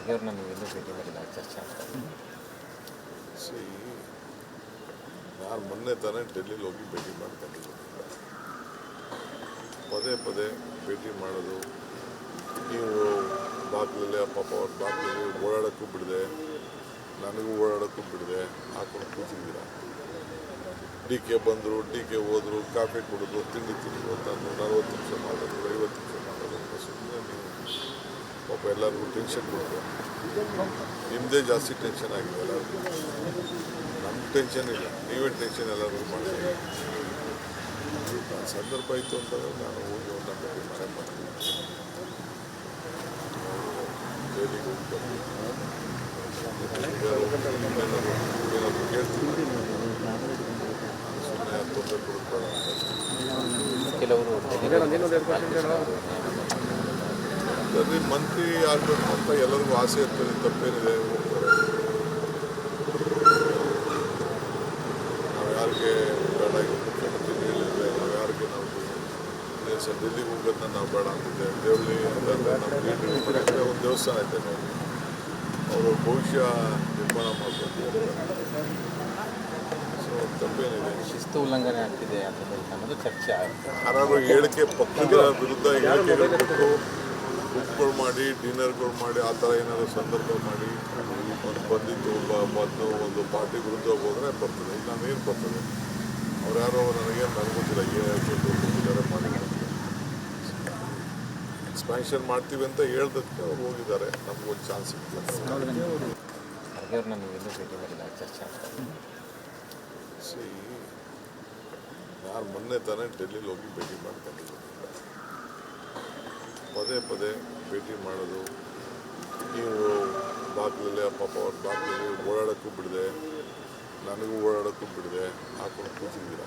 ಖರ್ಗೆ ಅವ್ರನ್ನ ನೀವು ಎಲ್ಲೂ ಭೇಟಿ ಮಾಡಿಲ್ಲ ಚರ್ಚೆ ಅಂತ. ಸಿ ನಾನು ಮೊನ್ನೆ ತಾನೇ ಡೆಲ್ಲಿಲಿ ಹೋಗಿ ಭೇಟಿ ಮಾಡ್ಕೊಂಡಿದ್ದೀನಿ. ಪದೇ ಪದೇ ಭೇಟಿ ಮಾಡೋದು, ನೀವು ಬಾಗಿಲಲ್ಲಿ ಪಾಪ ಅವ್ರ ಬಾಗಿಲಲ್ಲಿ ಓಡಾಡೋಕ್ಕೂ ಬಿಡದೆ, ನನಗೂ ಓಡಾಡೋಕ್ಕೂ ಬಿಡದೆ ಹಾಕೊಂಡು ಕೂತಿದ್ದೀರ. ಡಿ ಕೆ ಬಂದರು, ಡಿ ಕೆ ಹೋದರು, ಕಾಫಿ ಕುಡಿದ್ರು, ತಿಂಡಿ ತಿಂದರು ಅಂತ 40 ನಿಮಿಷ ಮಾತಾಡಿದ್ರು, 50 ನಿಮಿಷ ಮಾತಾಡಿದ್ರು. ಸುಮ್ಮನೆ ನೀವು ಪಾಪ ಎಲ್ಲರಿಗೂ ಟೆನ್ಷನ್ ಕೊಡ್ತಾರೆ. ನಿಮ್ಮದೇ ಜಾಸ್ತಿ ಟೆನ್ಷನ್ ಆಗಿದೆ ಎಲ್ಲರಿಗೂ. ನಮ್ಗೆ ಟೆನ್ಷನ್ ಇಲ್ಲ, ನೀವೇ ಟೆನ್ಷನ್ ಎಲ್ಲರಿಗೂ ಮಾಡ್ತೀವಿ. ಸಂದರ್ಭ ಇತ್ತು ಅಂತಂದರೆ ನಾನು ಹೋಗಿ ಅವ್ರನ್ನ ಭೇಟಿ ಮಾಡ್ತೀನಿ. ಜೈಲಿಗೆ ಹೋಗ್ಬೇಕು, ಏನಾದರೂ ಕೇಳ್ತೀನಿ, ಸುಮ್ಮನೆ ತೊಂದರೆ ಕೊಡ್ಬೇಡ ಅಂತ. ಕೆಲವರು ಅದರಲ್ಲಿ ಮಂತ್ರಿ ಆಗಬೇಕು ಅಂತ ಎಲ್ಲರಿಗೂ ಆಸೆ ಇರ್ತದೆ, ತಪ್ಪೇನಿದೆ, ಹೋಗ್ತಾರೆ. ನಾವು ಯಾರಿಗೆ ಬೇಡ, ಈಗ ಮುಖ್ಯಮಂತ್ರಿ ಹೇಳಿದ್ರೆ ನಾವು ಯಾರಿಗೆ ನಾವು ಸರ್ ಡೆಲ್ಲಿಗೆ ಹೋಗೋದನ್ನ ನಾವು ಬೇಡ ಅಂತಿದ್ದೆ. ದೇವಳಿ ಅಂತಂದರೆ ನಮ್ಮ ಲೀಡ್ರ್ ಪಡೆಯಕ್ಕೆ ಒಂದು ದೇವಸ್ಥಾನ ಐತೆ, ನೋಡಿ ಅವರು ಭವಿಷ್ಯ ನಿರ್ಮಾಣ ಮಾಡಬೇಕು. ಸೊ ತಪ್ಪೇನಿದೆ, ಶಿಸ್ತು ಉಲ್ಲಂಘನೆ ಆಗ್ತಿದೆ ಅನ್ನೋದು ಚರ್ಚೆ ಆಗುತ್ತೆ. ಯಾರು ಹೇಳಿಕೆ ಪಕ್ಷದ ವಿರುದ್ಧ ಹೇಳಿಕೆಗಳು ಕೊಟ್ಟು ಬುಕ್ಗಳು ಮಾಡಿ, ಡಿನ್ನರ್ಗಳು ಮಾಡಿ, ಆ ಥರ ಏನಾದರೂ ಸಂದರ್ಭ ಮಾಡಿ ಒಂದು ಬಂದಿದ್ದು ಮೊದಲು ಒಂದು ಪಾರ್ಟಿ ವಿರುದ್ಧ ಹೋದರೆ ಬರ್ತದೆ. ಈಗ ನಾನೇನು ಬರ್ತದೆ, ಅವ್ರು ಯಾರೋ ನನಗೇನು ಗೊತ್ತಿಲ್ಲ, ಏನಾದ್ರು ಮಾಡಿ ಎಕ್ಸ್ಪ್ಯಾನ್ಷನ್ ಮಾಡ್ತೀವಿ ಅಂತ ಹೇಳ್ದಕ್ಕೆ ಅವ್ರು ಹೋಗಿದ್ದಾರೆ. ನಮಗೊಂದು ಚಾನ್ಸ್ ಸಿಗ್ತದೆ. ಖರ್ಗೆ ಅವ್ರನ್ನ ನೀವು ಎಲ್ಲೂ ಭೇಟಿ ಮಾಡಿಲ್ಲ ಚರ್ಚೆ ಅಂತ. ಸಿ ನಾನು ಮೊನ್ನೆ ತಾನೇ ಡೆಲ್ಲಿಲಿ ಹೋಗಿ ಭೇಟಿ ಮಾಡ್ಕೊಂಡಿದ್ದೀನಿ. ಪದೇ ಪದೇ ಭೇಟಿ ಮಾಡೋದು, ನೀವು ಬಾಗಿಲಲ್ಲಿ ಪಾಪ ಅವ್ರ ಬಾಗಿಲಲ್ಲಿ ಓಡಾಡೋಕ್ಕೂ ಬಿಡದೆ, ನನಗೂ ಓಡಾಡೋಕ್ಕೂ ಬಿಡದೆ ಹಾಕೊಂಡು ಕೂತಿದ್ದೀರ.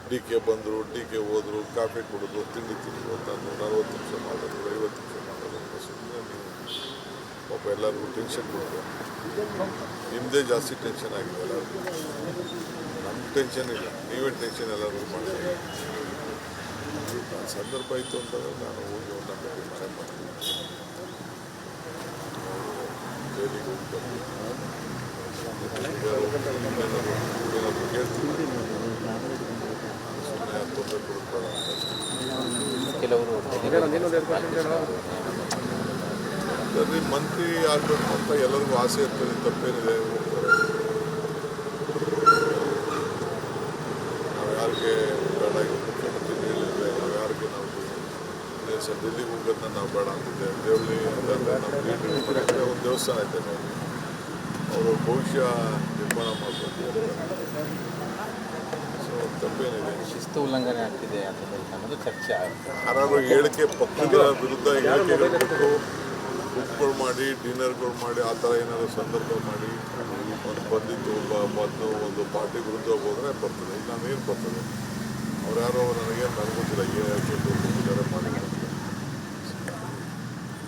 ಡಿ ಕೆ ಬಂದರು, ಡಿ ಕೆ ಹೋದರು, ಕಾಫಿ ಕುಡಿದ್ರು, ತಿಂಡಿ ತಿಂದರು ಅಂತ 40 ನಿಮಿಷ ಮಾತಾಡಿದ್ರು, 50 ನಿಮಿಷ ಮಾತಾಡಿದ್ರು. ಸುಮ್ಮನೆ ನೀವು ಪಾಪ ಎಲ್ಲರಿಗೂ ಟೆನ್ಷನ್ ಕೊಡ್ತಾರೆ. ನಿಮ್ಮದೇ ಜಾಸ್ತಿ ಟೆನ್ಷನ್ ಆಗಿದೆ ಎಲ್ಲರಿಗೂ. ನಮ್ಗೆ ಟೆನ್ಷನ್ ಇಲ್ಲ, ನೀವೇ ಟೆನ್ಷನ್ ಎಲ್ಲರಿಗೂ ಮಾಡ್ತೀವಿ. ಸಂದರ್ಭ ಇತ್ತು ಅಂತಂದರೆ ನಾನು ಹೋಗಿ ಅವ್ರನ್ನ ಭೇಟಿ ಮಾಡ್ತೀನಿ. ಜೈಲಿಗೆ ಹೋಗ್ಬೇಕು, ಏನಾದರೂ ಕೇಳ್ತೀನಿ, ಸುಮ್ಮನೆ ತೊಂದರೆ ಕೊಡ್ಬೇಡ ಅಂತ. ಕೆಲವರು ಅದರಲ್ಲಿ ಮಂತ್ರಿ ಆಗಬೇಕು ಅಂತ ಎಲ್ಲರಿಗೂ ಆಸೆ ಇರ್ತದೆ, ತಪ್ಪೇನಿದೆ, ಹೋಗ್ತಾರೆ. ನಾವು ಯಾರಿಗೆ ಬೇಡ, ಈಗ ಮುಖ್ಯಮಂತ್ರಿ ಹೇಳಿದ್ರೆ ನಾವು ಯಾರಿಗೆ ನಾವು ಸರ್ ಡೆಲ್ಲಿಗೆ ಹೋಗೋದನ್ನ ನಾವು ಬೇಡ ಅಂತಿದ್ದೆ. ದೇವಳಿ ಅಂತಂದರೆ ನಮ್ಮ ಲೀಡ್ರ್ ಪಡೆಯಕ್ಕೆ ಒಂದು ದೇವಸ್ಥಾನ ಐತೆ, ನೋಡಿ ಅವರು ಭವಿಷ್ಯ ನಿರ್ಮಾಣ ಮಾಡಬೇಕು. ಸೊ ತಪ್ಪೇನಿದೆ, ಶಿಸ್ತು ಉಲ್ಲಂಘನೆ ಆಗ್ತಿದೆ ಅನ್ನೋದು ಚರ್ಚೆ ಆಗುತ್ತೆ. ಯಾರು ಹೇಳಿಕೆ ಪಕ್ಷದ ವಿರುದ್ಧ ಹೇಳಿಕೆಗಳು ಕೊಟ್ಟು ಬುಕ್ಗಳು ಮಾಡಿ, ಡಿನ್ನರ್ಗಳು ಮಾಡಿ, ಆ ಥರ ಏನಾದರೂ ಸಂದರ್ಭ ಮಾಡಿ ಒಂದು ಬಂದಿದ್ದು ಮೊದಲು ಒಂದು ಪಾರ್ಟಿ ವಿರುದ್ಧ ಹೋದರೆ ಬರ್ತದೆ. ಈಗ ನಾನೇನು ಬರ್ತದೆ, ಅವ್ರು ಯಾರೋ ನನಗೇನು ಗೊತ್ತಿಲ್ಲ, ಏನಾದ್ರು ಮಾಡಿ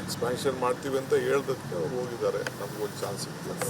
ಎಕ್ಸ್ಪ್ಯಾನ್ಷನ್ ಮಾಡ್ತೀವಿ ಅಂತ ಹೇಳ್ದಕ್ಕೆ ಅವ್ರು ಹೋಗಿದ್ದಾರೆ. ನಮಗೊಂದು ಚಾನ್ಸ್ ಸಿಗ್ತದೆ.